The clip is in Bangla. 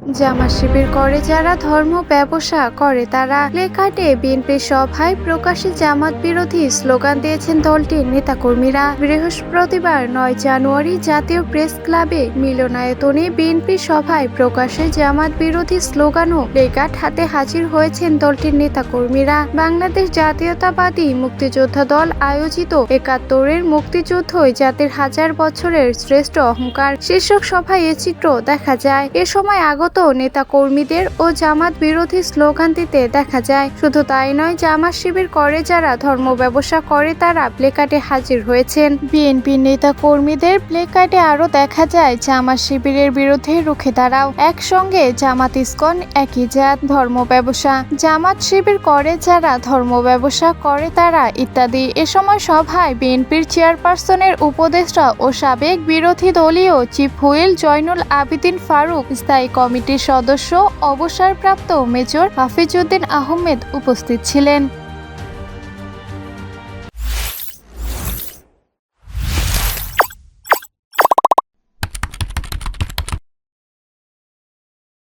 জামাত শিবির করে যারা ধর্ম ব্যবসা করে তারা প্লেকার্ডে বিএনপির সভায় প্রকাশ্যে জামাত বিরোধী স্লোগান দিয়েছেন দলটির নেতাকর্মীরা। বৃহস্পতিবার ৯ জানুয়ারি জাতীয় প্রেস ক্লাবে মিলনায়তনে বিএনপি সভায় প্রকাশ্যে জামাত বিরোধী স্লোগান ও প্লেকার্ড হাতে হাজির হয়েছেন দলটির নেতাকর্মীরা। বাংলাদেশ জাতীয়তাবাদী মুক্তিযোদ্ধা দল আয়োজিত ৭১-এর মুক্তিযুদ্ধই জাতির হাজার বছরের শ্রেষ্ঠ অহংকার শীর্ষক সভায় এ চিত্র দেখা যায়। এ সময় আগত নেতা কর্মীদের ও জামাত বিরোধী স্লোগান দিতে দেখা যায়। শুধু তাই নয়, জামাত শিবির করে যারা ধর্ম ব্যবসা করে তারা প্লেকার্ডে হাজির হয়েছেন। বিএনপি নেতা কর্মীদের প্লেকার্ডে আরো দেখা যায় জামাত শিবিরের বিরুদ্ধে রুখে দাঁড়াও, একসঙ্গে জামাত ইসকন একই জাত, ধর্ম ব্যবসা, জামাত শিবির করে যারা ধর্ম ব্যবসা করে তারা ইত্যাদি। এ সময় সভায় বিএনপির চেয়ারপারসনের উপদেষ্টা ও সাবেক বিরোধী দলীয় চিফ হুইপ জয়নুল আবেদিন ফারুক, স্থায়ী কমিটির সদস্য অবসরপ্রাপ্ত মেজর হাফিজউদ্দিন আহমেদ উপস্থিত ছিলেন।